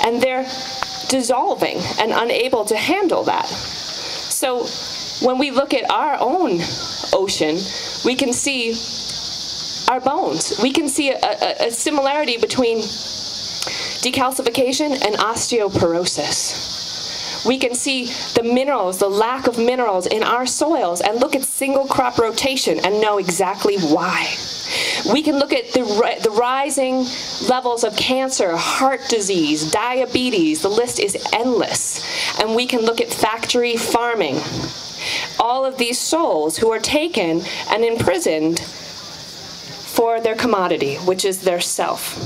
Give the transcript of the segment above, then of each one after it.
and they're dissolving and unable to handle that. So when we look at our own ocean, we can see our bones. We can see a similarity between decalcification and osteoporosis. We can see the minerals, the lack of minerals in our soils, and look at single crop rotation and know exactly why. We can look at the rising levels of cancer, heart disease, diabetes. The list is endless. And we can look at factory farming. All of these souls who are taken and imprisoned for their commodity, which is their self.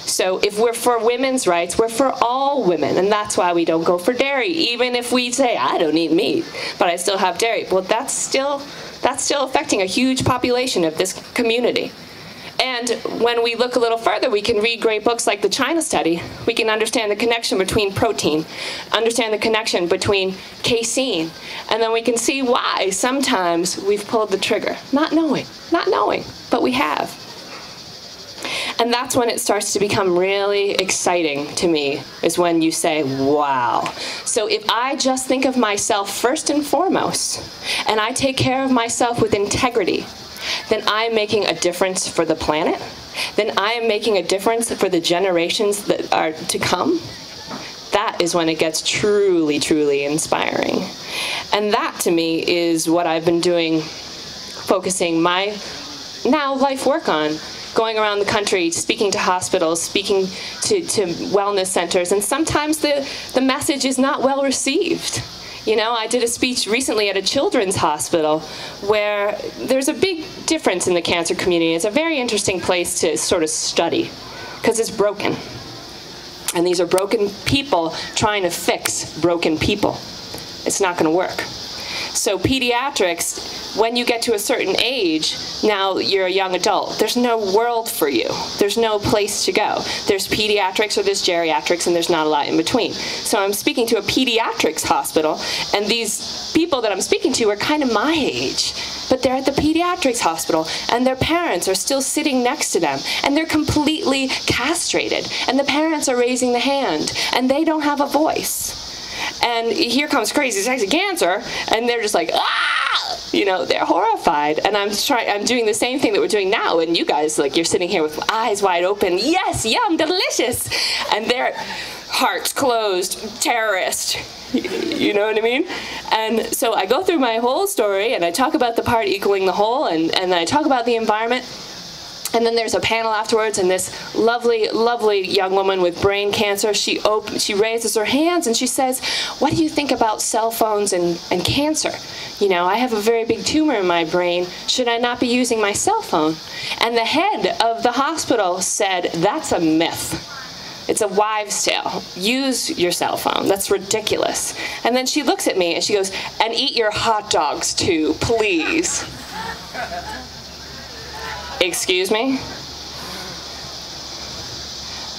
So if we're for women's rights, we're for all women, and that's why we don't go for dairy, even if we say, I don't eat meat, but I still have dairy. Well, that's still affecting a huge population of this community. And when we look a little further, we can read great books like the China Study. We can understand the connection between protein, understand the connection between casein, and then we can see why sometimes we've pulled the trigger, not knowing, but we have. And that's when it starts to become really exciting to me, is when you say, wow. So if I just think of myself first and foremost, and I take care of myself with integrity, then I am making a difference for the planet, then I am making a difference for the generations that are to come. That is when it gets truly, truly inspiring. And that, to me, is what I've been doing, focusing my now life work on. Going around the country, speaking to hospitals, speaking to wellness centers, and sometimes the message is not well received. You know, I did a speech recently at a children's hospital where there's a big difference in the cancer community. It's a very interesting place to sort of study because it's broken. And these are broken people trying to fix broken people. It's not going to work. So pediatrics, when you get to a certain age, now you're a young adult, there's no world for you. There's no place to go. There's pediatrics or there's geriatrics, and there's not a lot in between. So I'm speaking to a pediatrics hospital, and these people that I'm speaking to are kind of my age, but they're at the pediatrics hospital, and their parents are still sitting next to them, and they're completely castrated, and the parents are raising the hand, and they don't have a voice. And here comes crazy sexy cancer, and they're just like, ah! You know, they're horrified. And I'm doing the same thing that we're doing now, and you guys, like, you're sitting here with eyes wide open, yes, yum, delicious, and their hearts closed, terrorist. You know what I mean? And so I go through my whole story, and I talk about the part equaling the whole, and then I talk about the environment. And then there's a panel afterwards, and this lovely, lovely young woman with brain cancer, she raises her hands and she says, what do you think about cell phones and cancer? You know, I have a very big tumor in my brain. Should I not be using my cell phone? And the head of the hospital said, that's a myth. It's a wives' tale. Use your cell phone. That's ridiculous. And then she looks at me and she goes, and eat your hot dogs too, please. Excuse me?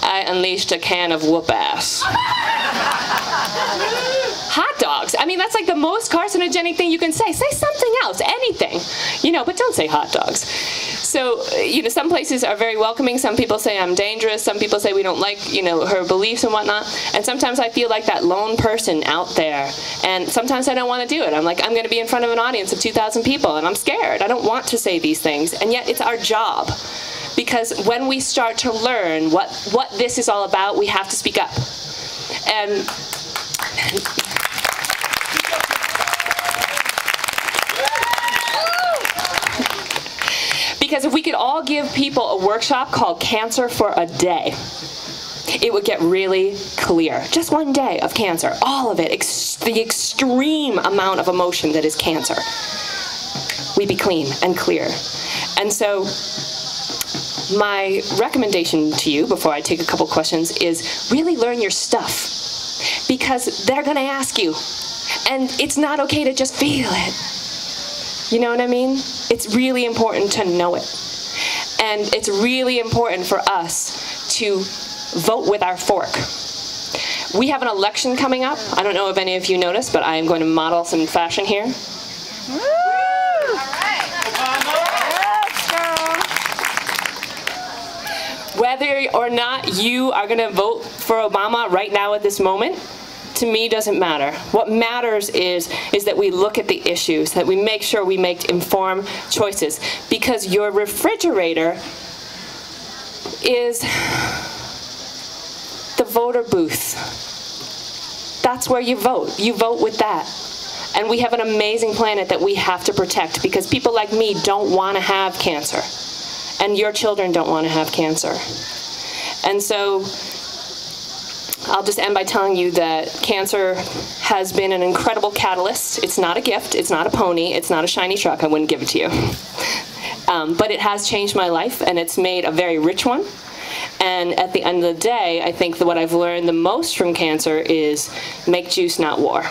I unleashed a can of whoop ass. Hot dogs. I mean, that's like the most carcinogenic thing you can say. Say something else, anything, you know, but don't say hot dogs. So, you know, some places are very welcoming. Some people say I'm dangerous. Some people say we don't like, you know, her beliefs and whatnot. And sometimes I feel like that lone person out there. And sometimes I don't want to do it. I'm like, I'm going to be in front of an audience of 2,000 people, and I'm scared. I don't want to say these things. And yet it's our job. Because when we start to learn what this is all about, we have to speak up. And because if we could all give people a workshop called Cancer for a Day, it would get really clear. Just one day of cancer, all of it, the extreme amount of emotion that is cancer. We'd be clean and clear. And so my recommendation to you, before I take a couple questions, is really learn your stuff. Because they're going to ask you. And it's not okay to just feel it. You know what I mean? It's really important to know it. And it's really important for us to vote with our fork. We have an election coming up. I don't know if any of you noticed, but I am going to model some fashion here. Woo! Whether or not you are going to vote for Obama right now at this moment, to me, doesn't matter. What matters is that we look at the issues, that we make sure we make informed choices. Because your refrigerator is the voter booth. That's where you vote. You vote with that. And we have an amazing planet that we have to protect, because people like me don't want to have cancer. And your children don't want to have cancer. And so I'll just end by telling you that cancer has been an incredible catalyst. It's not a gift, it's not a pony, it's not a shiny truck. I wouldn't give it to you. But it has changed my life, and it's made a very rich one. And at the end of the day, I think that what I've learned the most from cancer is make juice, not war.